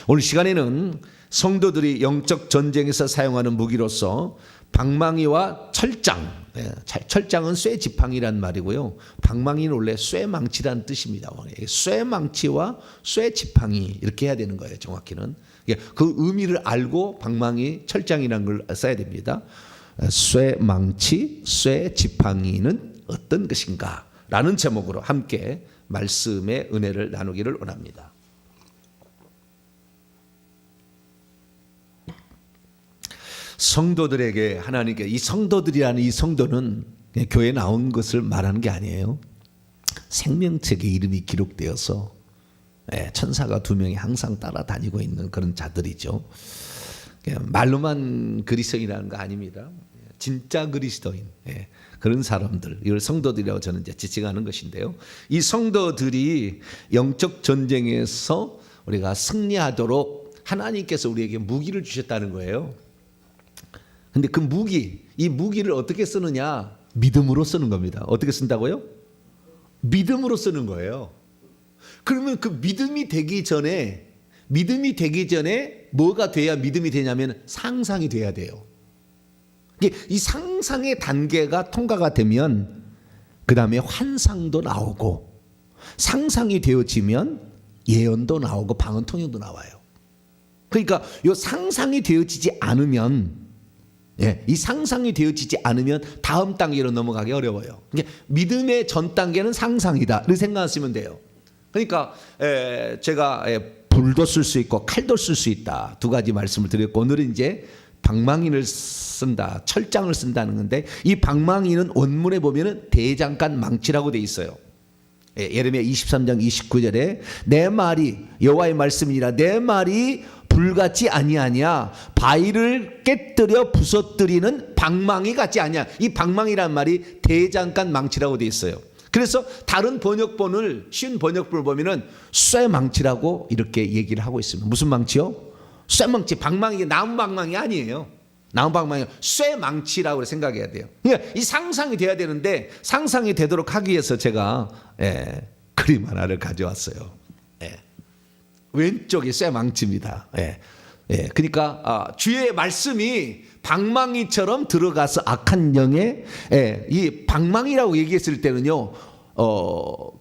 오늘 시간에는 성도들이 영적 전쟁에서 사용하는 무기로서 방망이와 철장, 철장은 쇠지팡이란 말이고요. 방망이는 원래 쇠망치란 뜻입니다. 쇠망치와 쇠지팡이 이렇게 해야 되는 거예요. 정확히는 그 의미를 알고 방망이, 철장이라는 걸 써야 됩니다. 쇠망치, 쇠지팡이는 어떤 것인가? 라는 제목으로 함께 말씀의 은혜를 나누기를 원합니다. 성도들에게 하나님께, 이 성도들이라는 이 성도는 교회에 나온 것을 말하는 게 아니에요. 생명책에 이름이 기록되어서 천사가 2명이 항상 따라다니고 있는 그런 자들이죠. 말로만 그리스도인이라는 거 아닙니다. 진짜 그리스도인, 그런 사람들, 이걸 성도들이라고 저는 이제 지칭하는 것인데요. 이 성도들이 영적 전쟁에서 우리가 승리하도록 하나님께서 우리에게 무기를 주셨다는 거예요. 근데 그 무기, 이 무기를 어떻게 쓰느냐? 믿음으로 쓰는 겁니다. 어떻게 쓴다고요? 믿음으로 쓰는 거예요. 그러면 그 믿음이 되기 전에 뭐가 돼야 믿음이 되냐면 상상이 돼야 돼요. 이 상상의 단계가 통과가 되면 그 다음에 환상도 나오고, 상상이 되어지면 예언도 나오고 방언통역도 나와요. 그러니까 이 상상이 되어지지 않으면, 이 상상이 되어지지 않으면 다음 단계로 넘어가기 어려워요. 믿음의 전 단계는 상상이다, 이렇게 생각하시면 돼요. 그러니까 제가 불도 쓸 수 있고 칼도 쓸 수 있다, 두 가지 말씀을 드렸고, 오늘은 이제 방망이를 쓴다, 철장을 쓴다는 건데, 이 방망이는 원문에 보면은 대장간 망치라고 돼 있어요. 예레미야 23장 29절에 내 말이, 여호와의 말씀이니라, 내 말이 불같이 아니하냐, 바위를 깨뜨려 부서뜨리는 방망이 같지 아니냐. 이 방망이란 말이 대장간 망치라고 돼 있어요. 그래서 다른 번역본을, 쉬운 번역본을 보면은 쇠망치라고 이렇게 얘기를 하고 있습니다. 무슨 망치요? 쇠망치. 방망이, 나무 방망이 아니에요. 나무 방망이, 쇠망치라고 생각해야 돼요. 그러니까 이 상상이 돼야 되는데, 상상이 되도록 하기 위해서 제가 그림 하나를 가져왔어요. 왼쪽이 쇠망치입니다. 그러니까 주의 말씀이 방망이처럼 들어가서 악한 영에, 이 방망이라고 얘기했을 때는요,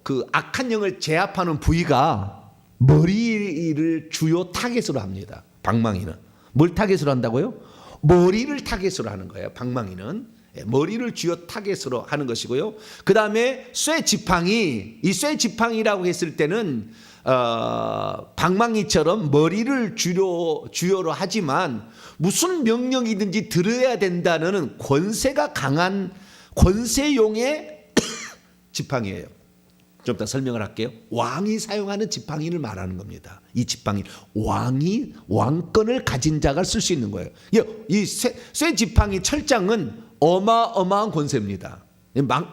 그 악한 영을 제압하는 부위가 머리를 주요 타겟으로 합니다. 방망이는 뭘 타겟으로 한다고요? 머리를 타겟으로 하는 거예요. 방망이는 머리를 주요 타겟으로 하는 것이고요. 그 다음에 쇠지팡이, 이 쇠지팡이라고 했을 때는 방망이처럼 머리를 주요로 하지만 무슨 명령이든지 들어야 된다는 권세가 강한 권세용의 지팡이에요. 좀 이따 설명을 할게요. 왕이 사용하는 지팡이를 말하는 겁니다. 이 지팡이, 왕이 왕권을 가진 자가 쓸 수 있는 거예요. 이 쇠 지팡이, 철장은 어마어마한 권세입니다.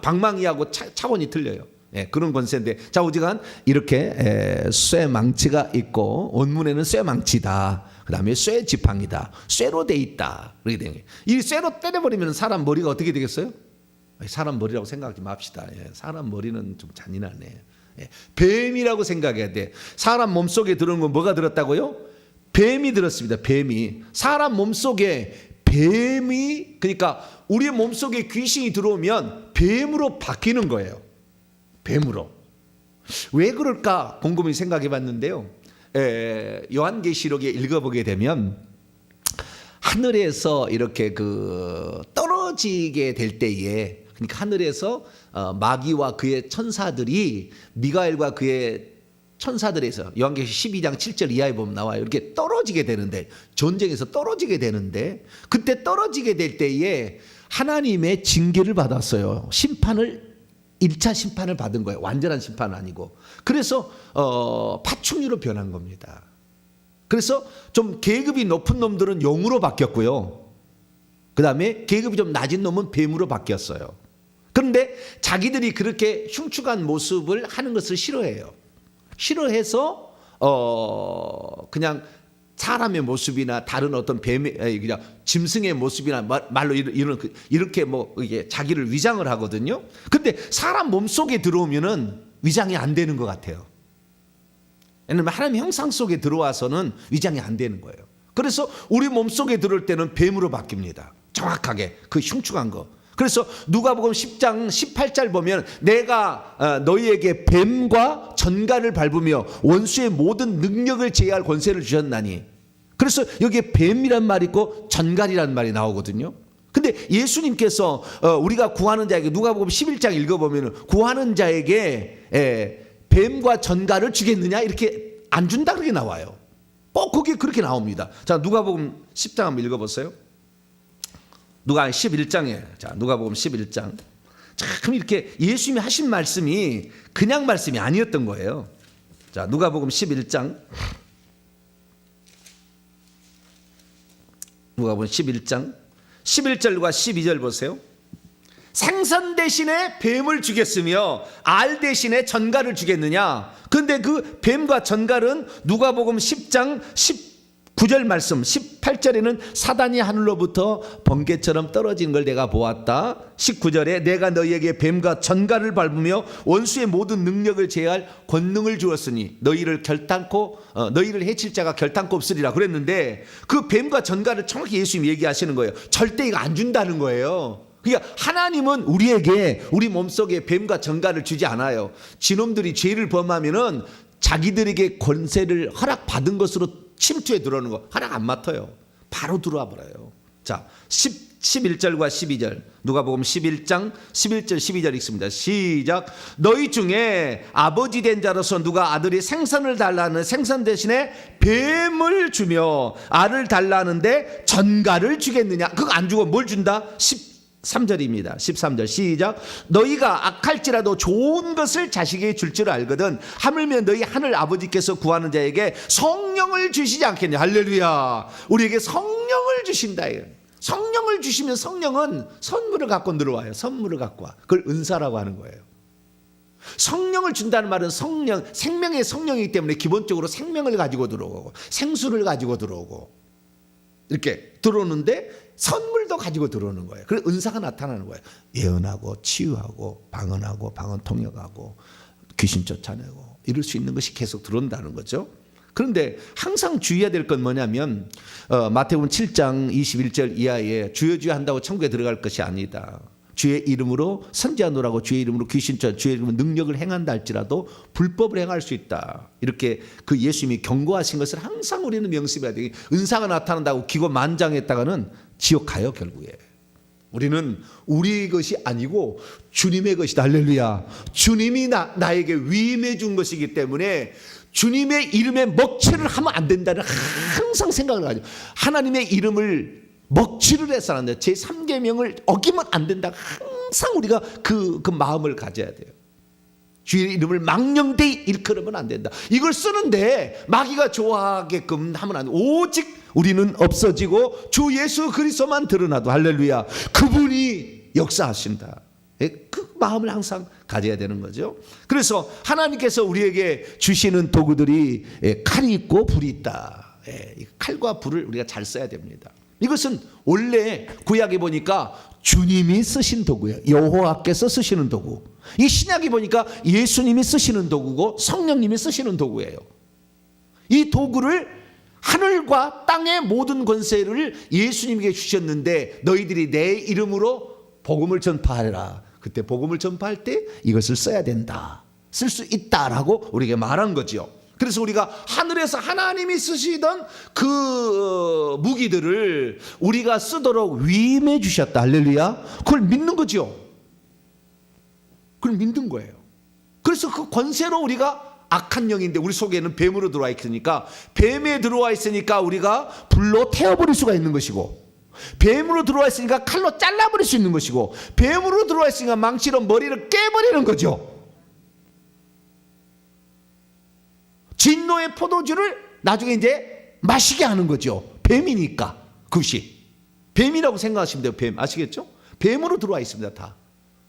방망이하고 차원이 틀려요. 그런 권세인데, 자, 오지간 이렇게 쇠망치가 있고, 원문에는 쇠망치다, 그 다음에 쇠지팡이다, 쇠로 돼 있다, 그렇게 되는 거예요. 이 쇠로 때려버리면 사람 머리가 어떻게 되겠어요? 사람 머리라고 생각하지 맙시다. 사람 머리는 좀 잔인하네. 뱀이라고 생각해야 돼. 사람 몸속에 들어온 건 뭐가 들었다고요? 뱀이 들었습니다. 뱀이. 사람 몸속에 뱀이, 그러니까 우리 몸속에 귀신이 들어오면 뱀으로 바뀌는 거예요. 뱀으로. 왜 그럴까 곰곰이 생각해 봤는데요. 요한계시록에 읽어보게 되면 하늘에서 이렇게 떨어지게 될 때에, 그러니까 하늘에서 마귀와 그의 천사들이, 미가엘과 그의 천사들에서, 요한계시 12장 7절 이하에 보면 나와요. 이렇게 떨어지게 되는데, 전쟁에서 떨어지게 되는데, 그때 떨어지게 될 때에 하나님의 징계를 받았어요. 1차 심판을 받은 거예요. 완전한 심판은 아니고. 그래서 파충류로 변한 겁니다. 그래서 좀 계급이 높은 놈들은 용으로 바뀌었고요. 그 다음에 계급이 좀 낮은 놈은 뱀으로 바뀌었어요. 그런데 자기들이 그렇게 흉측한 모습을 하는 것을 싫어해요. 싫어해서 그냥 사람의 모습이나 다른 어떤 뱀의, 그냥 짐승의 모습이나 말로 이렇게 이게 자기를 위장을 하거든요. 근데 사람 몸 속에 들어오면은 위장이 안 되는 것 같아요. 왜냐하면 하나님의 형상 속에 들어와서는 위장이 안 되는 거예요. 그래서 우리 몸속에 들어올 때는 뱀으로 바뀝니다. 정확하게 그 흉측한 거. 그래서 누가복음 10장 18절 보면 내가 너희에게 뱀과 전갈을 밟으며 원수의 모든 능력을 제어할 권세를 주셨나니. 그래서 여기에 뱀이란 말이 있고 전갈이란 말이 나오거든요. 근데 예수님께서 우리가 구하는 자에게 누가복음 11장 읽어보면 구하는 자에게 뱀과 전갈을 주겠느냐 이렇게 안 준다 그렇게 나와요. 꼭 거기에 그렇게 나옵니다. 자, 누가복음 10장 한번 읽어보세요. 누가 11장에 자 누가복음 11장 참 이렇게 예수님이 하신 말씀이 그냥 말씀이 아니었던 거예요. 자, 누가복음 11장 누가복음 11장 11절과 12절 보세요. 생선 대신에 뱀을 주겠으며 알 대신에 전갈을 주겠느냐. 근데 그 뱀과 전갈은 누가복음 10장 19절 말씀 18절에는 사단이 하늘로부터 번개처럼 떨어지는 걸 내가 보았다. 19절에 내가 너희에게 뱀과 전갈을 밟으며 원수의 모든 능력을 제어할 권능을 주었으니 너희를 해칠 자가 결단코 없으리라 그랬는데 그 뱀과 전갈을 정확히 예수님이 얘기하시는 거예요. 절대 이거 안 준다는 거예요. 그러니까 하나님은 우리에게 우리 몸속에 뱀과 전갈을 주지 않아요. 지놈들이 죄를 범하면은 자기들에게 권세를 허락받은 것으로 침투해 들어오는 거 허락 안 맡아요. 바로 들어와 버려요. 자, 11절과 12절 누가복음 11장 11절 12절 읽습니다. 시작. 너희 중에 아버지 된 자로서 누가 아들이 생선을 달라는 생선 대신에 뱀을 주며 알을 달라는데 전갈을 주겠느냐. 그거 안 주고 뭘 준다? 13절입니다. 13절 시작. 너희가 악할지라도 좋은 것을 자식에게 줄 줄 알거든 하물며 너희 하늘 아버지께서 구하는 자에게 성령을 주시지 않겠냐. 할렐루야. 우리에게 성령을 주신다. 성령을 주시면 성령은 선물을 갖고 들어와요. 선물을 갖고 와. 그걸 은사라고 하는 거예요. 성령을 준다는 말은 성령, 생명의 성령이기 때문에 기본적으로 생명을 가지고 들어오고 생수를 가지고 들어오고 이렇게 들어오는데 선물도 가지고 들어오는 거예요. 그래서 은사가 나타나는 거예요. 예언하고 치유하고 방언하고 방언 통역하고 귀신 쫓아내고 이럴 수 있는 것이 계속 들어온다는 거죠. 그런데 항상 주의해야 될 건 뭐냐면 마태복음 7장 21절 이하에 주여 주여 한다고 천국에 들어갈 것이 아니다. 주의 이름으로 선지하노라고 주의 이름으로 귀신 쫓아 주의 이름으로 능력을 행한다 할지라도 불법을 행할 수 있다. 이렇게 그 예수님이 경고하신 것을 항상 우리는 명심해야 돼요. 은사가 나타난다고 기고만장했다가는 지옥 가요 결국에. 우리는 우리 것이 아니고 주님의 것이다. 할렐루야. 주님이 나에게 위임해 준 것이기 때문에 주님의 이름에 먹칠을 하면 안 된다는 항상 생각을 가지고 하나님의 이름을 먹칠을 해서는 제3계명을 어기면 안 된다. 항상 우리가 그 마음을 가져야 돼요. 주의 이름을 망령되이 일컬으면 안 된다. 이걸 쓰는데 마귀가 좋아하게끔 하면 안 돼. 오직 우리는 없어지고 주 예수 그리스도만 드러나도 할렐루야. 그분이 역사하신다. 그 마음을 항상 가져야 되는 거죠. 그래서 하나님께서 우리에게 주시는 도구들이 칼이 있고 불이 있다. 칼과 불을 우리가 잘 써야 됩니다. 이것은 원래 구약에 보니까 주님이 쓰신 도구예요. 여호와께서 쓰시는 도구. 이 신약이 보니까 예수님이 쓰시는 도구고 성령님이 쓰시는 도구예요. 이 도구를 하늘과 땅의 모든 권세를 예수님에게 주셨는데 너희들이 내 이름으로 복음을 전파하라. 그때 복음을 전파할 때 이것을 써야 된다. 쓸 수 있다라고 우리에게 말한 거죠. 그래서 우리가 하늘에서 하나님이 쓰시던 그 무기들을 우리가 쓰도록 위임해 주셨다. 할렐루야. 그걸 믿는 거죠. 그걸 믿는 거예요. 그래서 그 권세로 우리가 악한 영인데 우리 속에는 뱀으로 들어와 있으니까 뱀에 들어와 있으니까 우리가 불로 태워버릴 수가 있는 것이고 뱀으로 들어와 있으니까 칼로 잘라버릴 수 있는 것이고 뱀으로 들어와 있으니까 망치로 머리를 깨버리는 거죠. 진노의 포도주를 나중에 이제 마시게 하는 거죠. 뱀이니까 그것이 뱀이라고 생각하시면 돼요. 뱀 아시겠죠? 뱀으로 들어와 있습니다. 다.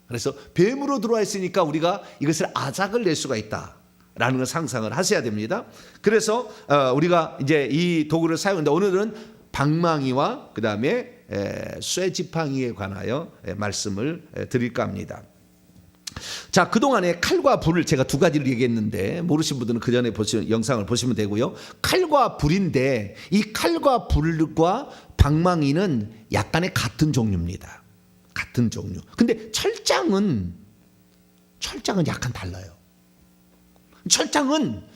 그래서 뱀으로 들어와 있으니까 우리가 이것을 아작을 낼 수가 있다라는 걸 상상을 하셔야 됩니다. 그래서 우리가 이제 이 도구를 사용하는데 오늘은 방망이와 그 다음에 쇠지팡이에 관하여 말씀을 드릴까 합니다. 자, 그동안에 칼과 불을 제가 두 가지를 얘기했는데 모르신 분들은 그 전에 영상을 보시면 되고요. 칼과 불인데 이 칼과 불과 방망이는 약간의 같은 종류입니다. 같은 종류. 근데 철장은 약간 달라요. 철장은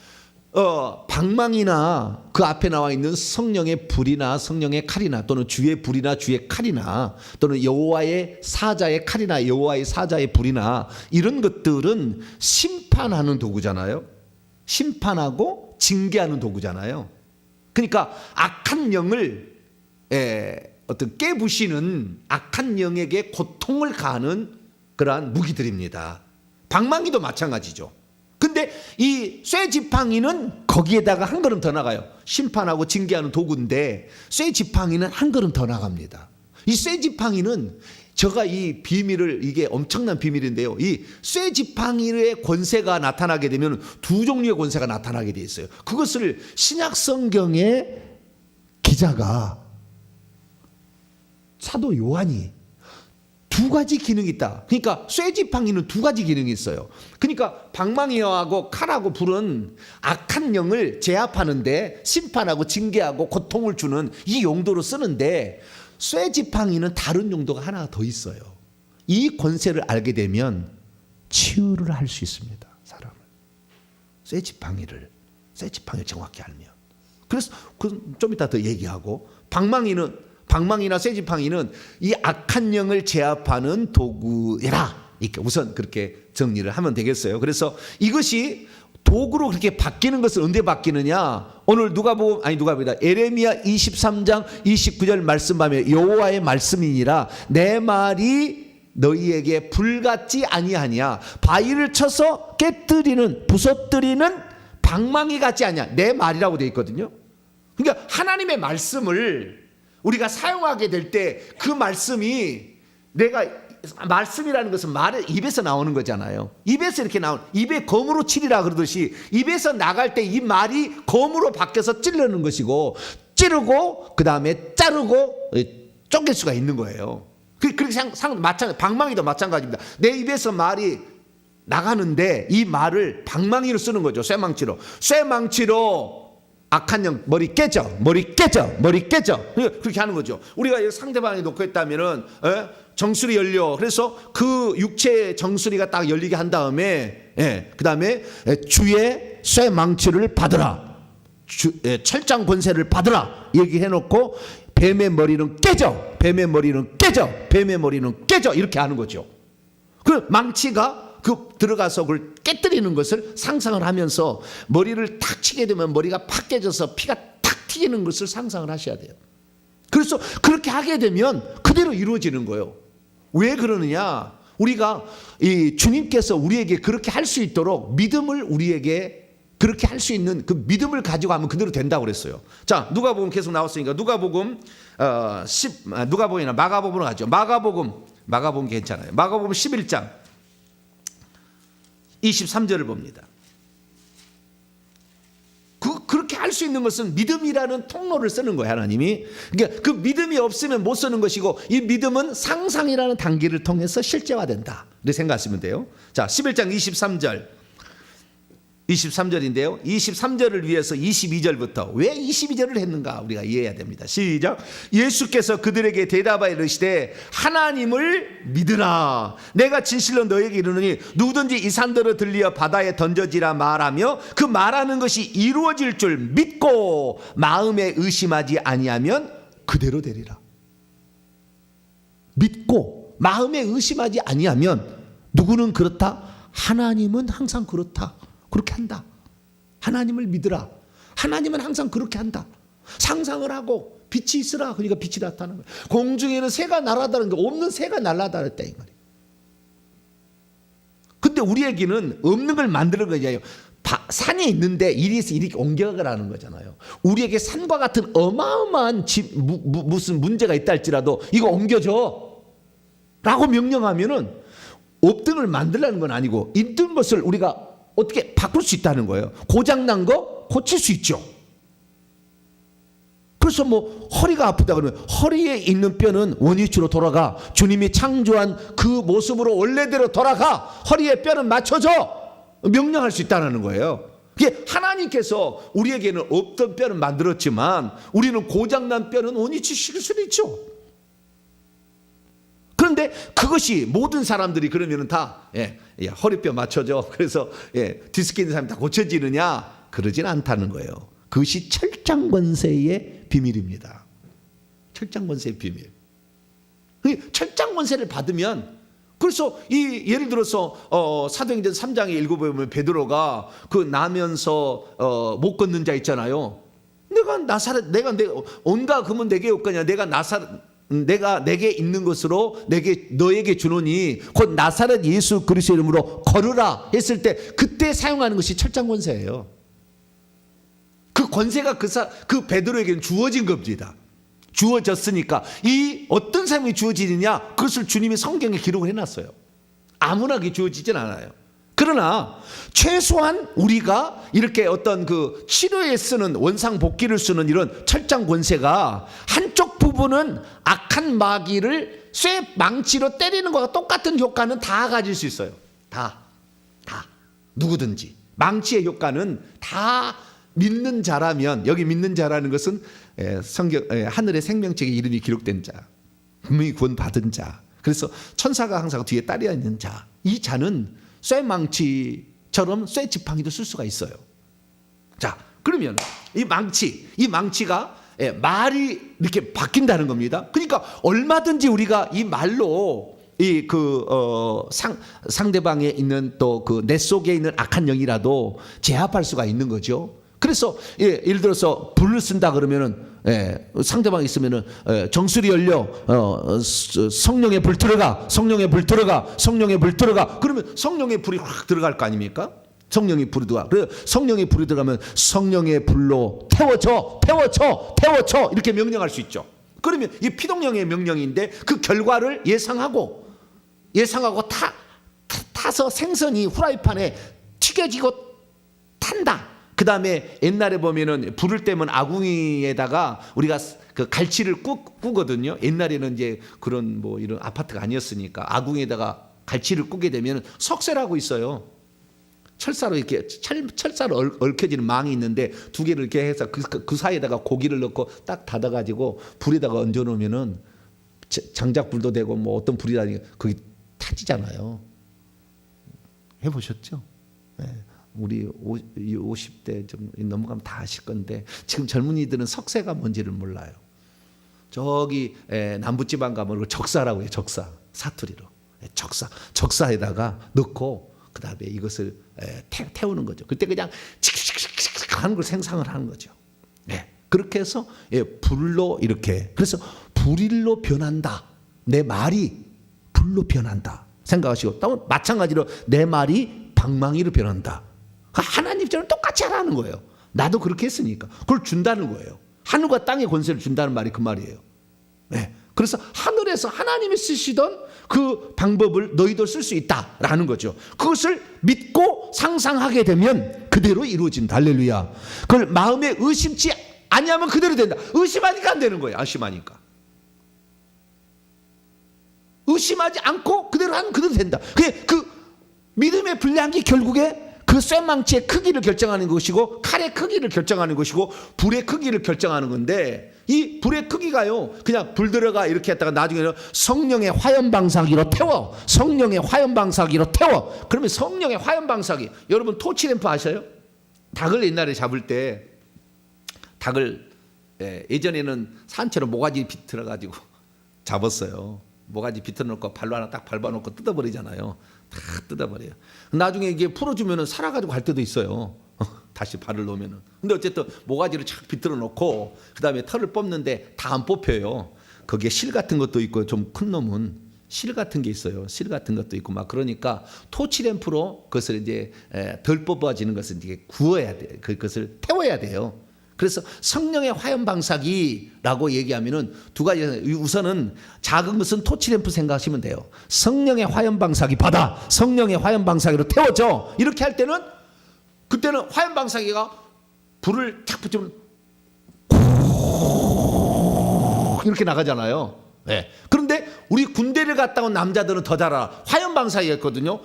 방망이나 그 앞에 나와 있는 성령의 불이나 성령의 칼이나 또는 주의 불이나 주의 칼이나 또는 여호와의 사자의 칼이나 여호와의 사자의 불이나 이런 것들은 심판하는 도구잖아요. 심판하고 징계하는 도구잖아요. 그러니까 악한 영을 어떤 깨부시는 악한 영에게 고통을 가하는 그러한 무기들입니다. 방망이도 마찬가지죠. 근데 이 쇠지팡이는 거기에다가 한 걸음 더 나가요. 심판하고 징계하는 도구인데 쇠지팡이는 한 걸음 더 나갑니다. 이 쇠지팡이는 제가 이 비밀을, 이게 엄청난 비밀인데요. 이 쇠지팡이의 권세가 나타나게 되면 두 종류의 권세가 나타나게 돼 있어요. 그것을 신약 성경의 기자가 사도 요한이 두 가지 기능이 있다. 그러니까 쇠지팡이는 두 가지 기능이 있어요. 그러니까 방망이하고 칼하고 불은 악한 영을 제압하는데 심판하고 징계하고 고통을 주는 이 용도로 쓰는데 쇠지팡이는 다른 용도가 하나 더 있어요. 이 권세를 알게 되면 치유를 할 수 있습니다. 사람을. 쇠지팡이를 정확히 알면. 그래서 좀 이따 더 얘기하고 방망이나 쇠지팡이는 이 악한 영을 제압하는 도구라. 이렇게 우선 그렇게 정리를 하면 되겠어요. 그래서 이것이 도구로 그렇게 바뀌는 것은 언제 바뀌느냐? 오늘 에레미야 23장 29절 말씀 보면 여호와의 말씀이니라 내 말이 너희에게 불같지 아니하냐 바위를 쳐서 깨뜨리는 부서뜨리는 방망이 같지 아니냐 내 말이라고 되어 있거든요. 그러니까 하나님의 말씀을 우리가 사용하게 될 때 그 말씀이 말씀이라는 것은 말의 입에서 나오는 거잖아요. 입에서 이렇게 입에 검으로 치리라 그러듯이 입에서 나갈 때 이 말이 검으로 바뀌어서 찌르는 것이고 찌르고 그 다음에 자르고 쫓길 수가 있는 거예요. 그렇게 마찬가지, 방망이도 마찬가지입니다. 내 입에서 말이 나가는데 이 말을 방망이로 쓰는 거죠. 쇠망치로 악한 영 머리 깨져 그렇게 하는 거죠. 우리가 상대방이 놓고 있다면은 정수리 열려. 그래서 그 육체의 정수리가 딱 열리게 한 다음에 그 다음에 주의 쇠망치를 받으라. 철장 권세를 받으라. 얘기해놓고 뱀의 머리는 깨져 이렇게 하는 거죠. 그 망치가 들어가서 그걸 깨뜨리는 것을 상상을 하면서 머리를 탁 치게 되면 머리가 팍 깨져서 피가 탁 튀기는 것을 상상을 하셔야 돼요. 그래서 그렇게 하게 되면 그대로 이루어지는 거예요. 왜 그러느냐? 우리가 주님께서 우리에게 그렇게 할 수 있도록 믿음을 우리에게 그렇게 할 수 있는 그 믿음을 가지고 하면 그대로 된다고 그랬어요. 자, 누가복음 계속 나왔으니까 누가복음이나 마가복음으로 가죠. 마가복음 괜찮아요. 마가복음 11장 23절을 봅니다. 그렇게 할 수 있는 것은 믿음이라는 통로를 쓰는 거예요. 하나님이. 그러니까 그 믿음이 없으면 못 쓰는 것이고 이 믿음은 상상이라는 단계를 통해서 실제화된다. 이렇게 생각하시면 돼요. 자, 11장 23절인데요. 23절을 위해서 22절부터 왜 22절을 했는가 우리가 이해해야 됩니다. 시작. 예수께서 그들에게 대답하여 이르시되 하나님을 믿으라. 내가 진실로 너에게 이르노니 누구든지 이 산들을 들리어 바다에 던져지라 말하며 그 말하는 것이 이루어질 줄 믿고 마음에 의심하지 아니하면 그대로 되리라. 믿고 마음에 의심하지 아니하면 누구는 그렇다. 하나님은 항상 그렇다. 그렇게 한다. 하나님을 믿으라. 하나님은 항상 그렇게 한다. 상상을 하고 빛이 있으라. 그러니까 빛이 나타나는 거예요. 공중에는 새가 날아다니는 게 없는 새가 날아다녔다 이 말이에요. 근데 우리에게는 없는 걸 만드는 거잖아요. 산이 있는데 이리에서 이렇게 옮겨가라는 거잖아요. 우리에게 산과 같은 어마어마한 무슨 문제가 있다 할지라도 이거 옮겨줘 라고 명령하면은 없던 걸 만들라는 건 아니고 있던 것을 우리가 어떻게 바꿀 수 있다는 거예요. 고장난 거 고칠 수 있죠. 그래서 뭐 허리가 아프다 그러면 허리에 있는 뼈는 원위치로 돌아가. 주님이 창조한 그 모습으로 원래대로 돌아가. 허리에 뼈는 맞춰줘. 명령할 수 있다는 거예요. 이게 하나님께서 우리에게는 없던 뼈는 만들었지만 우리는 고장난 뼈는 원위치 시킬 수도 있죠. 그런데 그것이 모든 사람들이 그러면은 다 허리뼈 맞춰줘. 그래서 디스크 있는 사람이 다 고쳐지느냐? 그러진 않다는 거예요. 그것이 철장권세의 비밀입니다. 철장권세의 비밀. 철장권세를 받으면, 그래서 예를 들어서 사도행전 3장에 읽어보면 베드로가 그 나면서 못 걷는 자 있잖아요. 내가 온갖 금은 내게 없거냐. 내가 내게 있는 것으로 너에게 주노니 곧 나사렛 예수 그리스도 이름으로 걸으라 했을 때 그때 사용하는 것이 철장권세예요. 그 권세가 그 베드로에게는 주어진 겁니다. 주어졌으니까 이 어떤 사람이 주어지느냐, 그것을 주님이 성경에 기록을 해놨어요. 아무나 주어지진 않아요. 그러나 최소한 우리가 이렇게 어떤 그 치료에 쓰는 원상 복귀를 쓰는 이런 철장 권세가 한쪽 부분은 악한 마귀를 쇠 망치로 때리는 것과 똑같은 효과는 다 가질 수 있어요. 다 누구든지 망치의 효과는 다 믿는 자라면, 여기 믿는 자라는 것은 성경 하늘의 생명책에 이름이 기록된 자, 분명히 구원 받은 자. 그래서 천사가 항상 뒤에 따라 있는 자. 이 자는 쇠망치처럼 쇠지팡이도 쓸 수가 있어요. 자, 그러면 이 망치가 말이 이렇게 바뀐다는 겁니다. 그러니까 얼마든지 우리가 이 말로 상대방에 있는 또 그 내 속에 있는 악한 영이라도 제압할 수가 있는 거죠. 그래서 예를 들어서 불을 쓴다 그러면은 상대방이 있으면은 정수리 열려 성령의 불 들어가, 성령의 불 들어가, 성령의 불 들어가. 그러면 성령의 불이 확 들어갈 거 아닙니까? 성령의 불이 들어가. 그래 성령의 불이 들어가면 성령의 불로 태워져 이렇게 명령할 수 있죠. 그러면 이 피동령의 명령인데 그 결과를 예상하고 타서 생선이 후라이팬에 튀겨지고 탄다. 그 다음에 옛날에 보면은 불을 떼면 아궁이에다가 우리가 그 갈치를 꾸거든요. 옛날에는 이제 그런 뭐 이런 아파트가 아니었으니까 아궁이에다가 갈치를 꾸게 되면 석쇠라고 있어요. 철사로 이렇게 철사로 얽혀지는 망이 있는데 두 개를 이렇게 해서 그 사이에다가 고기를 넣고 딱 닫아가지고 불에다가 얹어 놓으면은 장작 불도 되고 뭐 어떤 불이라니 거기 타지잖아요. 해보셨죠? 네. 우리 50대 좀 넘어가면 다 아실 건데 지금 젊은이들은 석쇠가 뭔지를 몰라요. 저기 남부지방 가면 적사라고 해요. 적사, 사투리로 적사에다가 넣고 그 다음에 이것을 태우는 거죠. 그때 그냥 칙칙칙칙 하는 걸 생상을 하는 거죠. 그렇게 해서 불로 이렇게, 그래서 불일로 변한다. 내 말이 불로 변한다 생각하시고, 또 마찬가지로 내 말이 방망이로 변한다. 하나님처럼 똑같이 하라는 거예요. 나도 그렇게 했으니까 그걸 준다는 거예요. 하늘과 땅의 권세를 준다는 말이 그 말이에요. 그래서 하늘에서 하나님이 쓰시던 그 방법을 너희도 쓸 수 있다라는 거죠. 그것을 믿고 상상하게 되면 그대로 이루어진다. 할렐루야. 그걸 마음에 의심치 아니하면 그대로 된다. 의심하니까 안 되는 거예요. 의심하니까. 의심하지 않고 그대로 하면 그대로 된다. 그 믿음의 분량이 결국에 그 쇠망치의 크기를 결정하는 것이고 칼의 크기를 결정하는 것이고 불의 크기를 결정하는 건데, 이 불의 크기가요 그냥 불 들어가 이렇게 했다가 나중에는 성령의 화염방사기로 태워, 성령의 화염방사기로 태워. 그러면 성령의 화염방사기, 여러분 토치램프 아셔요? 닭을 옛날에 잡을 때 닭을 예전에는 산채로 모가지 비틀어 가지고 잡았어요. 모가지 비틀어 놓고 발로 하나 딱 밟아 놓고 뜯어버리잖아요. 다 뜯어버려요. 나중에 이게 풀어주면은 살아가지고 갈 때도 있어요. 다시 발을 놓으면은. 근데 어쨌든 모가지를 착 비틀어 놓고 그 다음에 털을 뽑는데 다 안 뽑혀요. 거기에 실 같은 것도 있고 좀 큰 놈은 실 같은 게 있어요. 실 같은 것도 있고 막 그러니까 토치램프로 그것을 이제 덜 뽑아지는 것을 이제 구워야 돼. 그것을 태워야 돼요. 그래서 성령의 화염방사기라고 얘기하면은 두 가지. 우선은 작은 것은 토치램프 생각하시면 돼요. 성령의 화염방사기 받아, 성령의 화염방사기로 태워져. 이렇게 할 때는 그때는 화염방사기가 불을 탁 붙이면 이렇게 나가잖아요. 네. 그런데 우리 군대를 갔다 온 남자들은 더 잘 알아. 화염방사기였거든요.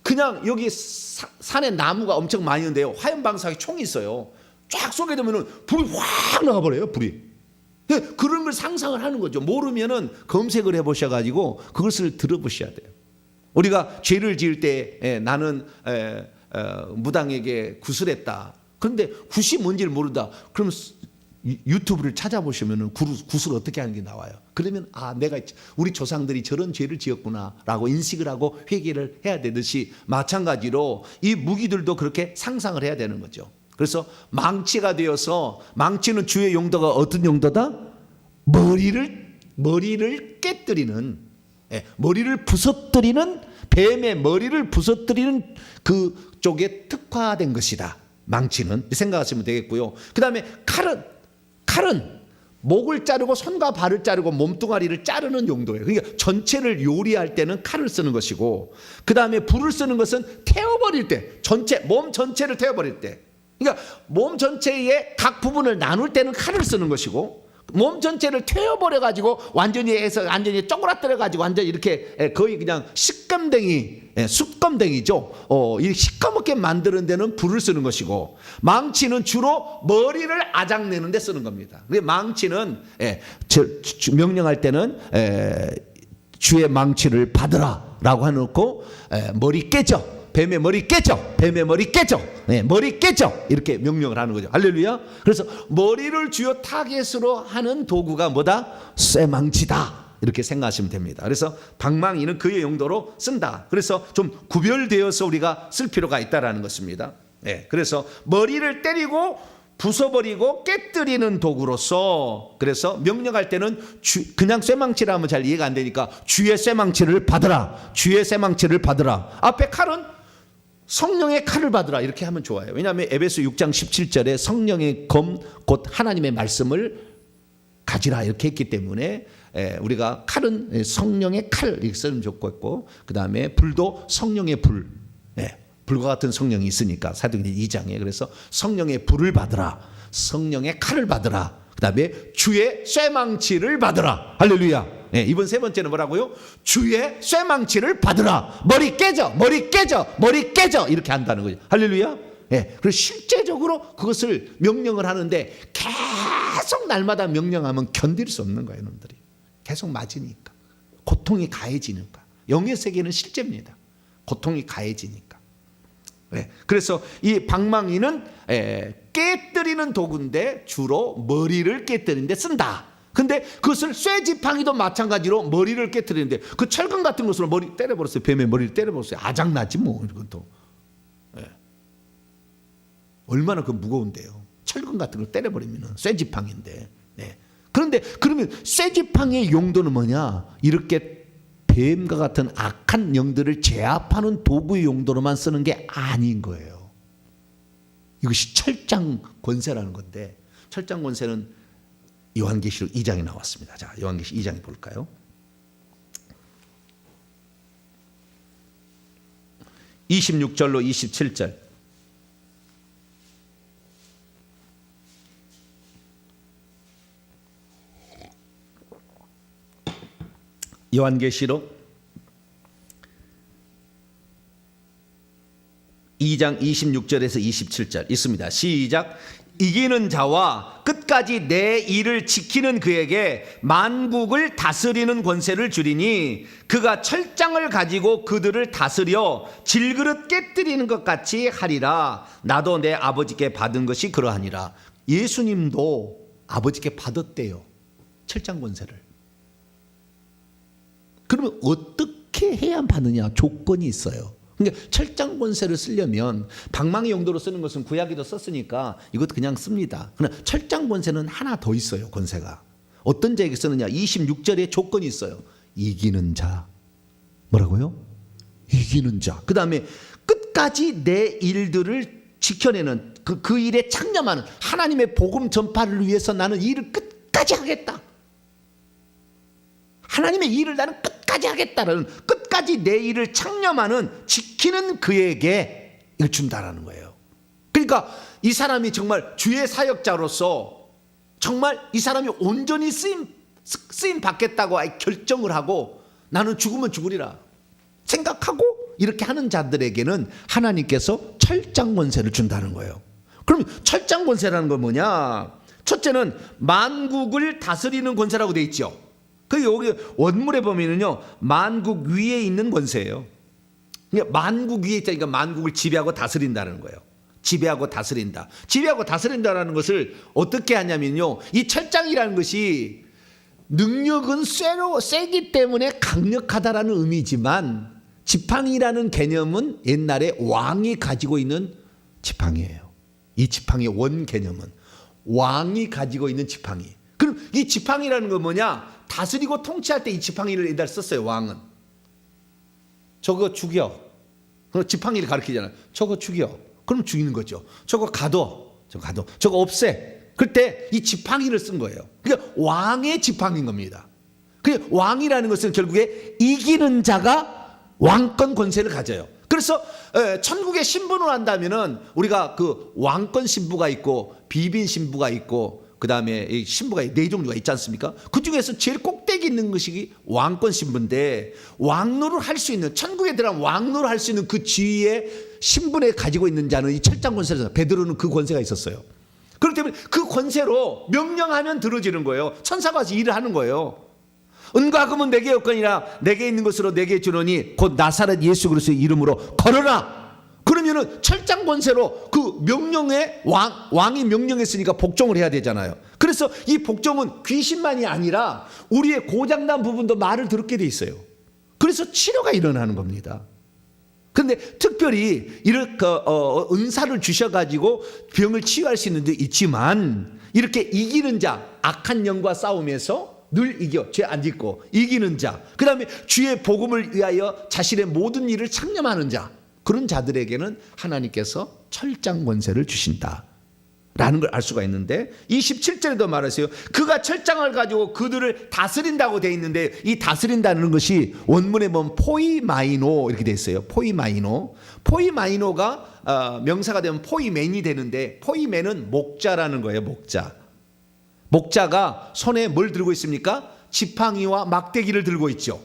그냥 여기 산에 나무가 엄청 많이 있는데요. 화염방사기 총이 있어요. 쫙 쏘게 되면은 불이 확 나가버려요. 불이. 그런 걸 상상을 하는 거죠. 모르면은 검색을 해보셔가지고 그것을 들어보셔야 돼요. 우리가 죄를 지을 때 나는 무당에게 구슬했다. 그런데 굿이 뭔지를 모른다. 그럼 유튜브를 찾아보시면은 굿을 어떻게 하는 게 나와요. 그러면 내가 우리 조상들이 저런 죄를 지었구나라고 인식을 하고 회개를 해야 되듯이 마찬가지로 이 무기들도 그렇게 상상을 해야 되는 거죠. 그래서 망치가 되어서 망치는 주의 용도가 어떤 용도다? 머리를 깨뜨리는, 머리를 부서뜨리는, 뱀의 머리를 부서뜨리는 그 쪽에 특화된 것이다. 망치는 생각하시면 되겠고요. 그 다음에 칼은 목을 자르고 손과 발을 자르고 몸뚱아리를 자르는 용도예요. 그러니까 전체를 요리할 때는 칼을 쓰는 것이고, 그 다음에 불을 쓰는 것은 태워버릴 때, 몸 전체를 태워버릴 때, 그러니까 몸 전체의 각 부분을 나눌 때는 칼을 쓰는 것이고, 몸 전체를 태워버려 가지고 완전히 쪼그라뜨려 가지고 완전히 이렇게 거의 그냥 숯검댕이죠. 이 시꺼멓게 만드는 데는 불을 쓰는 것이고, 망치는 주로 머리를 아작내는 데 쓰는 겁니다. 망치는 명령할 때는 주의 망치를 받으라라고 해놓고 머리 깨져. 뱀의 머리 깨져. 뱀의 머리 깨져. 머리 깨져. 이렇게 명령을 하는 거죠. 할렐루야. 그래서 머리를 주요 타겟으로 하는 도구가 뭐다? 쇠망치다. 이렇게 생각하시면 됩니다. 그래서 방망이는 그의 용도로 쓴다. 그래서 좀 구별되어서 우리가 쓸 필요가 있다라는 것입니다. 그래서 머리를 때리고 부숴버리고 깨뜨리는 도구로서, 그래서 명령할 때는 그냥 쇠망치라 하면 잘 이해가 안 되니까 주의 쇠망치를 받으라. 주의 쇠망치를 받으라. 앞에 칼은 성령의 칼을 받으라 이렇게 하면 좋아요. 왜냐하면 에베소 6장 17절에 성령의 검 곧 하나님의 말씀을 가지라 이렇게 했기 때문에 우리가 칼은 성령의 칼 이렇게 쓰면 좋겠고, 그 다음에 불도 성령의 불, 불과 같은 성령이 있으니까 사도행전 2장에 그래서 성령의 불을 받으라, 성령의 칼을 받으라, 그 다음에 주의 쇠망치를 받으라. 할렐루야. 이번 세 번째는 뭐라고요? 주의 쇠망치를 받으라. 머리 깨져, 머리 깨져, 머리 깨져 이렇게 한다는 거죠. 할렐루야. 그래서 실제적으로 그것을 명령을 하는데 계속 날마다 명령하면 견딜 수 없는 거예요. 놈들이 계속 맞으니까 고통이 가해지니까. 영의 세계는 실제입니다. 고통이 가해지니까. 그래서 이 방망이는 깨뜨리는 도구인데 주로 머리를 깨뜨리는 데 쓴다. 근데 그것을 쇠지팡이도 마찬가지로 머리를 깨뜨리는데, 그 철근 같은 것으로 머리 때려버렸어요. 뱀의 머리를 때려버렸어요. 아작나지 뭐. 이것도 얼마나 그 무거운데요. 철근 같은 걸 때려버리면 쇠지팡이인데. 그런데 그러면 쇠지팡이의 용도는 뭐냐? 이렇게 뱀과 같은 악한 영들을 제압하는 도구의 용도로만 쓰는 게 아닌 거예요. 이것이 철장 권세라는 건데, 철장 권세는 요한계시록 2장에 나왔습니다. 자, 요한계시록 2장에 볼까요? 26절로 27절. 요한계시록 2장 26절에서 27절 있습니다. 시작. 이기는 자와 끝까지 내 일을 지키는 그에게 만국을 다스리는 권세를 주리니 그가 철장을 가지고 그들을 다스려 질그릇 깨뜨리는 것 같이 하리라. 나도 내 아버지께 받은 것이 그러하니라. 예수님도 아버지께 받았대요. 철장 권세를. 그러면 어떻게 해야 받느냐? 조건이 있어요. 그러니까 철장 권세를 쓰려면 방망이 용도로 쓰는 것은 구약에도 썼으니까 이것도 그냥 씁니다. 그러나 철장 권세는 하나 더 있어요. 권세가 어떤 자에게 쓰느냐? 26절에 조건이 있어요. 이기는 자. 뭐라고요? 이기는 자. 그 다음에 끝까지 내 일들을 지켜내는 그 일에 창념하는, 하나님의 복음 전파를 위해서 나는 일을 끝까지 하겠다. 하나님의 일을 나는 끝까지 하겠다는, 끝까지 내 일을 창념하는, 지키는 그에게 이걸 준다라는 거예요. 그러니까 이 사람이 정말 주의 사역자로서 정말 이 사람이 온전히 쓰임 쓰임 받겠다고 결정을 하고 나는 죽으면 죽으리라 생각하고 이렇게 하는 자들에게는 하나님께서 철장 권세를 준다는 거예요. 그럼 철장 권세라는 건 뭐냐? 첫째는 만국을 다스리는 권세라고 돼 있죠. 그 여기 원문에 보면은요, 만국 위에 있는 권세예요. 만국 위에 있다니까 만국을 지배하고 다스린다는 거예요. 지배하고 다스린다. 지배하고 다스린다는 것을 어떻게 하냐면요, 이 철장이라는 것이 능력은 세기 때문에 강력하다라는 의미지만 지팡이라는 개념은 옛날에 왕이 가지고 있는 지팡이에요. 이 지팡이의 원 개념은 왕이 가지고 있는 지팡이. 그럼 이 지팡이라는 건 뭐냐? 다스리고 통치할 때 이 지팡이를 옛날에 썼어요. 왕은 저거 죽여. 그럼 지팡이를 가리키잖아요. 저거 죽여. 그럼 죽이는 거죠. 저거 가둬. 저거 없애. 그때 이 지팡이를 쓴 거예요. 그러니까 왕의 지팡이인 겁니다. 그 왕이라는 것은 결국에 이기는 자가 왕권 권세를 가져요. 그래서 천국의 신분을 한다면은 우리가 그 왕권 신부가 있고 비빈 신부가 있고 그 다음에 신부가 네 종류가 있지 않습니까? 그 중에서 제일 꼭대기 있는 것이 왕권 신부인데 왕노를 할 수 있는 천국에 들어간 왕노를 할 수 있는 그 지위의 신분에 가지고 있는 자는 이 철장 권세를 베드로는 그 권세가 있었어요. 그렇기 때문에 그 권세로 명령하면 들어지는 거예요. 천사가 와서 일을 하는 거예요. 은과 금은 내게 없거니와 내게 있는 것으로 내게 주노니 곧 나사렛 예수 그리스도의 이름으로 걸어라. 그러면은 철장 권세로 그 명령에 왕이 명령했으니까 복종을 해야 되잖아요. 그래서 이 복종은 귀신만이 아니라 우리의 고장난 부분도 말을 들었게 돼 있어요. 그래서 치료가 일어나는 겁니다. 그런데 특별히 이렇게 은사를 주셔가지고 병을 치유할 수 있는 데 있지만 이렇게 이기는 자, 악한 영과 싸움에서 늘 이겨, 죄 안 짓고 이기는 자, 그 다음에 주의 복음을 위하여 자신의 모든 일을 창념하는 자, 그런 자들에게는 하나님께서 철장 권세를 주신다 라는 걸 알 수가 있는데 27절에도 말하세요. 그가 철장을 가지고 그들을 다스린다고 되어 있는데 이 다스린다는 것이 원문에 보면 포이마이노 이렇게 되어 있어요. 포이마이노가 명사가 되면 포이맨이 되는데 포이맨은 목자라는 거예요. 목자가 손에 뭘 들고 있습니까? 지팡이와 막대기를 들고 있죠.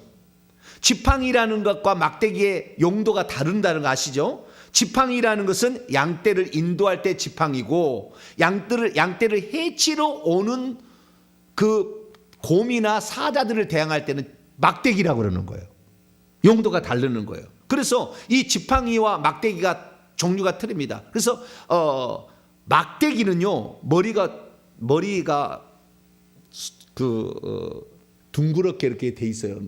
지팡이라는 것과 막대기의 용도가 다른다는 거 아시죠? 지팡이라는 것은 양떼를 인도할 때 지팡이고 양떼를 해치러 오는 그 곰이나 사자들을 대항할 때는 막대기라고 그러는 거예요. 용도가 다르는 거예요. 그래서 이 지팡이와 막대기가 종류가 틀립니다. 그래서 막대기는요, 머리가 둥그렇게 이렇게 돼 있어요.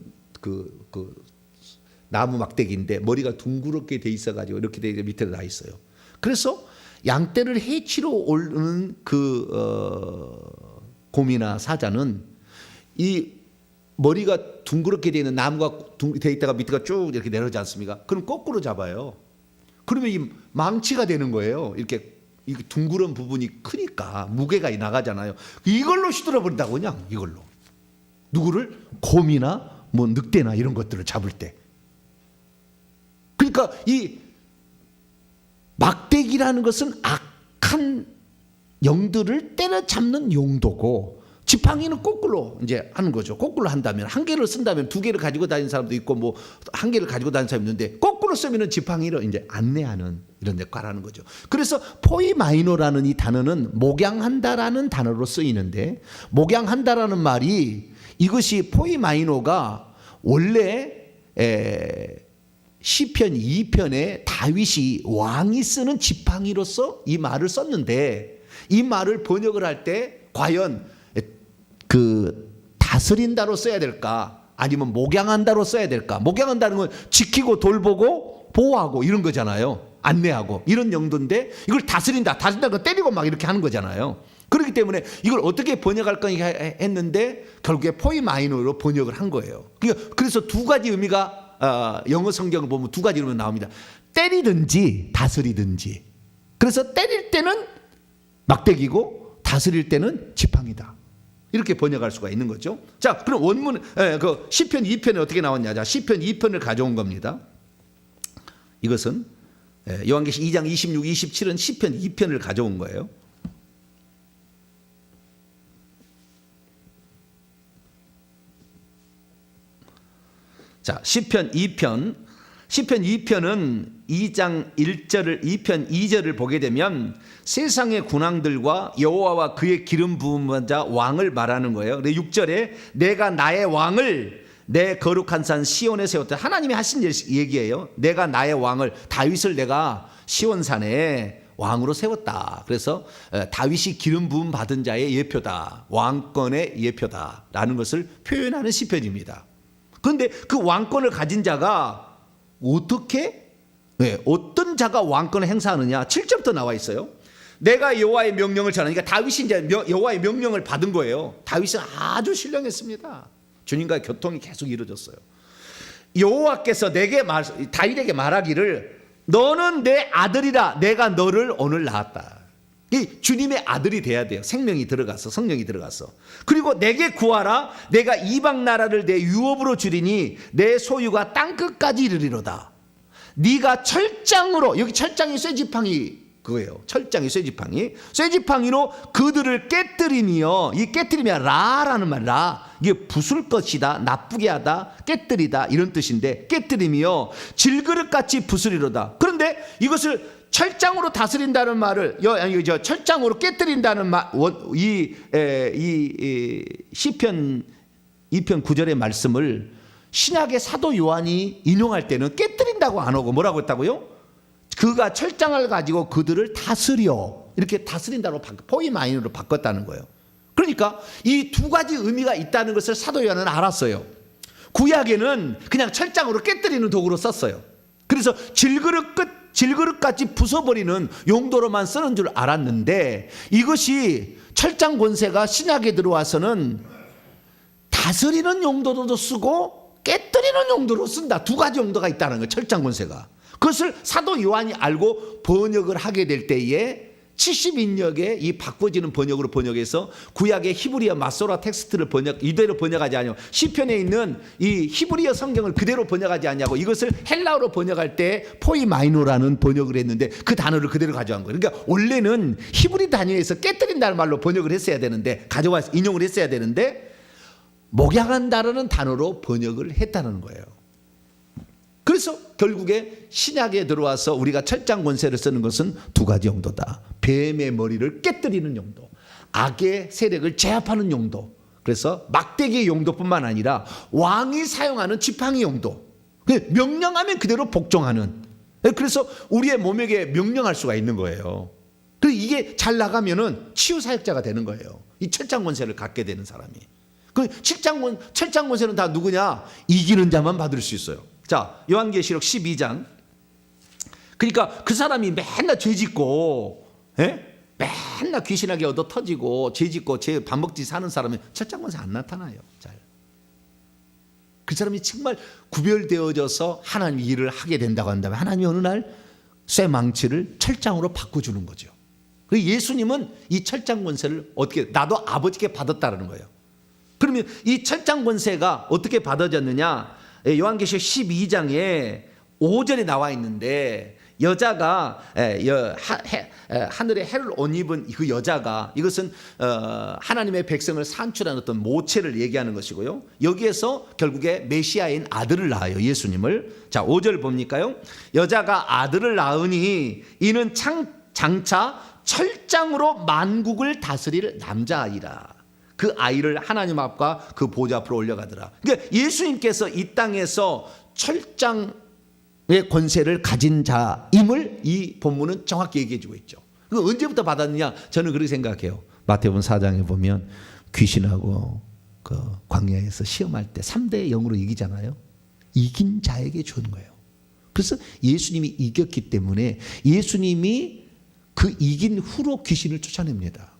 나무 막대기인데 머리가 둥그렇게 돼 있어가지고 이렇게 돼 밑에 나 있어요. 그래서 양떼를 해치러 오는 곰이나 사자는 이 머리가 둥그렇게 돼 있는 나무가 돼 있다가 밑에가 쭉 이렇게 내려오지 않습니까? 그럼 거꾸로 잡아요. 그러면 이 망치가 되는 거예요. 이렇게 둥그런 부분이 크니까 무게가 나가잖아요. 이걸로 휘둘러 버린다고 그냥 이걸로. 누구를? 곰이나 뭐 늑대나 이런 것들을 잡을 때. 그러니까 이 막대기라는 것은 악한 영들을 때려잡는 용도고 지팡이는 거꾸로 이제 하는 거죠. 거꾸로 한다면 한 개를 쓴다면 두 개를 가지고 다니는 사람도 있고 뭐 한 개를 가지고 다니는 사람이 있는데 거꾸로 쓰면은 지팡이를 이제 안내하는 이런 역할을 하는 거죠. 그래서 포이마이노라는 이 단어는 목양한다라는 단어로 쓰이는데 목양한다라는 말이 이것이 포이마이노가 원래 시편 2편에 다윗이 왕이 쓰는 지팡이로서 이 말을 썼는데 이 말을 번역을 할 때 과연 다스린다로 써야 될까 아니면 목양한다로 써야 될까? 목양한다는 건 지키고 돌보고 보호하고 이런 거잖아요. 안내하고 이런 용도인데 이걸 다스린다는 건 때리고 막 이렇게 하는 거잖아요. 그렇기 때문에 이걸 어떻게 번역할까 했는데 결국에 포이마이노로 번역을 한 거예요. 그래서 두 가지 의미가 영어 성경을 보면 두 가지 의미가 나옵니다. 때리든지 다스리든지. 그래서 때릴 때는 막대기고 다스릴 때는 지팡이다. 이렇게 번역할 수가 있는 거죠. 자, 그럼 원문 그 시편 2편에 어떻게 나왔냐? 자, 시편 2편을 가져온 겁니다. 이것은 요한계시록 2장 26, 27은 시편 2편을 가져온 거예요. 자, 시편 2편. 시편 2편은 2장 1절을 2편 2절을 보게 되면 세상의 군왕들과 여호와와 그의 기름 부은 자 왕을 말하는 거예요. 6절에 내가 나의 왕을 내 거룩한 산 시온에 세웠다. 하나님이 하신 얘기예요. 내가 나의 왕을 다윗을 내가 시온산에 왕으로 세웠다. 그래서 다윗이 기름 부음 받은 자의 예표다. 왕권의 예표다라는 것을 표현하는 시편입니다. 그런데 그 왕권을 가진 자가 어떻게 어떤 자가 왕권을 행사하느냐? 7절부터 나와 있어요. 내가 여호와의 명령을 전하니까 다윗이 이제 여호와의 명령을 받은 거예요. 다윗은 아주 신령했습니다. 주님과의 교통이 계속 이루어졌어요. 여호와께서 다윗에게 말하기를 너는 내 아들이라 내가 너를 오늘 낳았다. 이 주님의 아들이 돼야 돼요. 생명이 들어가서 성령이 들어가서. 그리고 내게 구하라 내가 이방 나라를 내 유업으로 주리니 내 소유가 땅끝까지 이르리로다. 네가 철장으로, 여기 철장이 쇠지팡이 그거예요. 철장이 쇠지팡이로 그들을 깨뜨리며, 이 깨뜨리며 라라는 말, 라 이게 부술 것이다, 나쁘게 하다, 깨뜨리다 이런 뜻인데 깨뜨리며 질그릇같이 부수리로다. 그런데 이것을 철장으로 다스린다는 말을 철장으로 깨뜨린다는 말, 이 시편 2편 9절의 말씀을 신약의 사도 요한이 인용할 때는 깨뜨린다고 안 하고 뭐라고 했다고요? 그가 철장을 가지고 그들을 다스려, 이렇게 다스린다고 포이마인으로 바꿨다는 거예요. 그러니까 이 두 가지 의미가 있다는 것을 사도 요한은 알았어요. 구약에는 그냥 철장으로 깨뜨리는 도구로 썼어요. 그래서 질그릇같이 부숴버리는 용도로만 쓰는 줄 알았는데 이것이 철장 권세가 신약에 들어와서는 다스리는 용도로도 쓰고 깨뜨리는 용도로 쓴다. 두 가지 용도가 있다는 거예요. 철장 권세가. 그것을 사도 요한이 알고 번역을 하게 될 때에 70인역에 이 바꿔지는 번역으로 번역해서 구약의 히브리어 마소라 텍스트를 이대로 번역하지 않냐고, 시편에 있는 이 히브리어 성경을 그대로 번역하지 않냐고, 이것을 헬라어로 번역할 때 포이마이노라는 번역을 했는데 그 단어를 그대로 가져간 거예요. 그러니까 원래는 히브리 단위에서 깨뜨린다는 말로 번역을 했어야 되는데, 가져와서 인용을 했어야 되는데 목양한다라는 단어로 번역을 했다는 거예요. 그래서 결국에 신약에 들어와서 우리가 철장 권세를 쓰는 것은 두 가지 용도다. 뱀의 머리를 깨뜨리는 용도, 악의 세력을 제압하는 용도. 그래서 막대기의 용도뿐만 아니라 왕이 사용하는 지팡이 용도. 명령하면 그대로 복종하는. 그래서 우리의 몸에게 명령할 수가 있는 거예요. 그리고 이게 잘 나가면은 치유 사역자가 되는 거예요. 이 철장 권세를 갖게 되는 사람이. 그 철장 권세는 다 누구냐? 이기는 자만 받을 수 있어요. 자, 요한계시록 12장. 그러니까 그 사람이 맨날 죄짓고, 맨날 귀신하게 얻어 터지고 죄짓고 죄 밥 먹지 사는 사람은 철장 권세 안 나타나요. 잘. 그 사람이 정말 구별되어져서 하나님 일을 하게 된다고 한다면 하나님이 어느 날 쇠망치를 철장으로 바꿔주는 거죠. 그리고 예수님은 이 철장 권세를 어떻게, 나도 아버지께 받았다는 거예요. 그러면 이 철장 권세가 어떻게 받아졌느냐? 요한계시록 12장에 5절에 나와 있는데, 여자가 하늘에 해를 옷 입은 그 여자가, 이것은 하나님의 백성을 산출한 어떤 모체를 얘기하는 것이고요. 여기에서 결국에 메시아인 아들을 낳아요. 예수님을. 자, 5절 봅니까요? 여자가 아들을 낳으니 이는 장차 철장으로 만국을 다스릴 남자아이라. 그 아이를 하나님 앞과 그 보좌 앞으로 올려가더라. 그러니까 예수님께서 이 땅에서 철장의 권세를 가진 자임을 이 본문은 정확히 얘기해 주고 있죠. 그 언제부터 받았느냐? 저는 그렇게 생각해요. 마태복음 4장에 보면 귀신하고 그 광야에서 시험할 때 3대 0으로 이기잖아요. 이긴 자에게 주는 거예요. 그래서 예수님이 이겼기 때문에 예수님이 그 이긴 후로 귀신을 쫓아냅니다.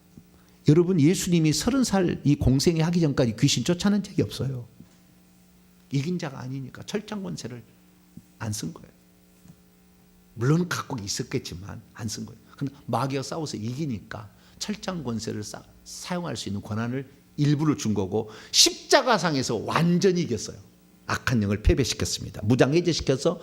여러분, 예수님이 30살 이 공생에 하기 전까지 귀신 쫓아낸 적이 없어요. 이긴 자가 아니니까 철장 권세를 안 쓴 거예요. 물론 갖고 있었겠지만 안 쓴 거예요. 근데 마귀와 싸워서 이기니까 철장 권세를 사용할 수 있는 권한을 일부를 준 거고, 십자가상에서 완전히 이겼어요. 악한 영을 패배시켰습니다. 무장해제시켜서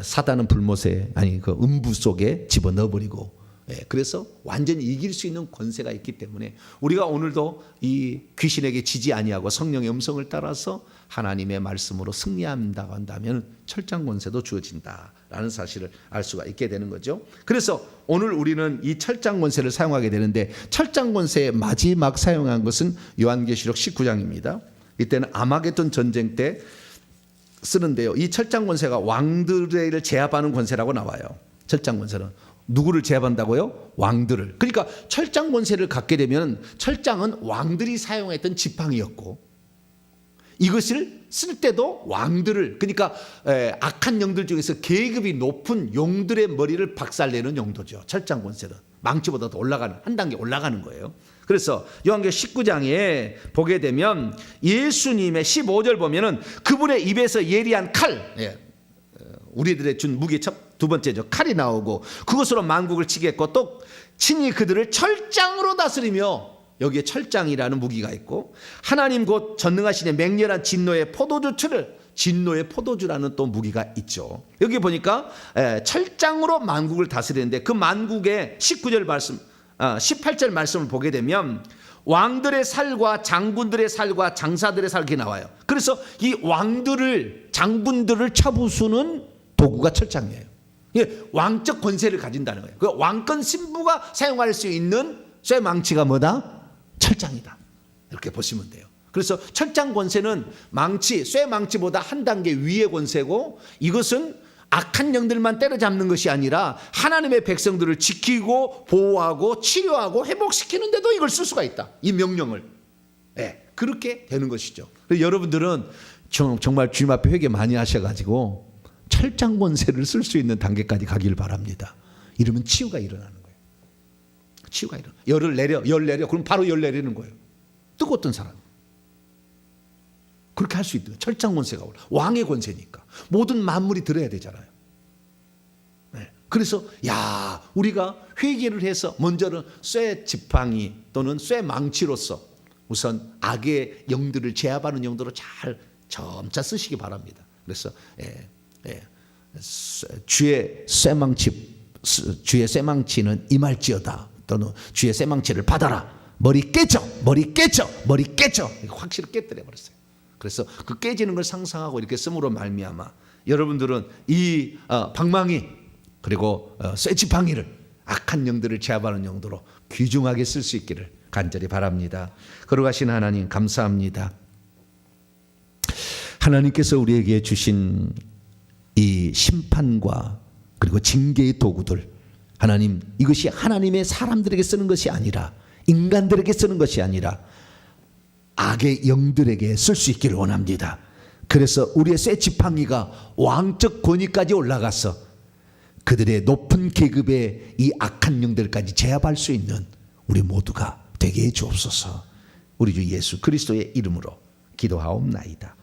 사단은 불못에, 그 음부 속에 집어넣어버리고 그래서 완전히 이길 수 있는 권세가 있기 때문에 우리가 오늘도 이 귀신에게 지지 아니하고 성령의 음성을 따라서 하나님의 말씀으로 승리한다고 한다면 철장 권세도 주어진다라는 사실을 알 수가 있게 되는 거죠. 그래서 오늘 우리는 이 철장 권세를 사용하게 되는데, 철장 권세의 마지막 사용한 것은 요한계시록 19장입니다. 이때는 아마겟돈 전쟁 때 쓰는데요. 이 철장 권세가 왕들을 제압하는 권세라고 나와요. 철장 권세는 누구를 제압한다고요? 왕들을. 그러니까 철장 권세를 갖게 되면, 철장은 왕들이 사용했던 지팡이였고, 이것을 쓸 때도 왕들을, 그러니까 악한 영들 중에서 계급이 높은 용들의 머리를 박살내는 용도죠. 철장 권세는 망치보다 더 올라가는, 한 단계 올라가는 거예요. 그래서 요한계시록 19장에 보게 되면 예수님의 15절 보면은 그분의 입에서 예리한 칼, 우리들의 준 무기 두 번째죠. 칼이 나오고 그것으로 만국을 치겠고 또 친히 그들을 철장으로 다스리며, 여기에 철장이라는 무기가 있고, 하나님 곧 전능하시는 맹렬한 진노의 포도주를, 진노의 포도주라는 또 무기가 있죠. 여기 보니까 철장으로 만국을 다스리는데, 그 만국의 19절 말씀, 18절 말씀을 보게 되면 왕들의 살과 장군들의 살과 장사들의 살, 이렇게 나와요. 그래서 이 왕들을, 장군들을 쳐부수는 도구가 철장이에요. 왕적 권세를 가진다는 거예요. 그 왕권 신부가 사용할 수 있는 쇠망치가 뭐다? 철장이다. 이렇게 보시면 돼요. 그래서 철장 권세는 망치, 쇠망치보다 한 단계 위의 권세고, 이것은 악한 영들만 때려잡는 것이 아니라 하나님의 백성들을 지키고 보호하고 치료하고 회복시키는 데도 이걸 쓸 수가 있다. 이 명령을. 그렇게 되는 것이죠. 여러분들은 정말 주님 앞에 회개 많이 하셔가지고 철장 권세를 쓸 수 있는 단계까지 가길 바랍니다. 이러면 치유가 일어나는 거예요. 치유가 일어나. 열을 내려, 열 내려. 그럼 바로 열 내리는 거예요. 뜨거웠던 사람. 그렇게 할 수 있대요. 철장 권세가 올라. 왕의 권세니까. 모든 만물이 들어야 되잖아요. 그래서 우리가 회개를 해서 먼저는 쇠 지팡이 또는 쇠 망치로서 우선 악의 영들을 제압하는 용도로 잘 점차 쓰시기 바랍니다. 그래서 주의 쇠망치는 임할지어다, 또는 주의 쇠망치를 받아라. 머리 깨져. 확실히 깨뜨려 버렸어요. 그래서 그 깨지는 걸 상상하고 이렇게 쓰므로 말미암아 여러분들은 이 방망이 그리고 쇠지팡이를 악한 영들을 제압하는 용도로 귀중하게 쓸 수 있기를 간절히 바랍니다. 거룩하신 하나님, 감사합니다. 하나님께서 우리에게 주신 이 심판과 그리고 징계의 도구들, 하나님, 이것이 하나님의 사람들에게 쓰는 것이 아니라, 인간들에게 쓰는 것이 아니라 악의 영들에게 쓸 수 있기를 원합니다. 그래서 우리의 쇠 지팡이가 왕적 권위까지 올라가서 그들의 높은 계급의 이 악한 영들까지 제압할 수 있는 우리 모두가 되게 해 주옵소서. 우리 주 예수 그리스도의 이름으로 기도하옵나이다.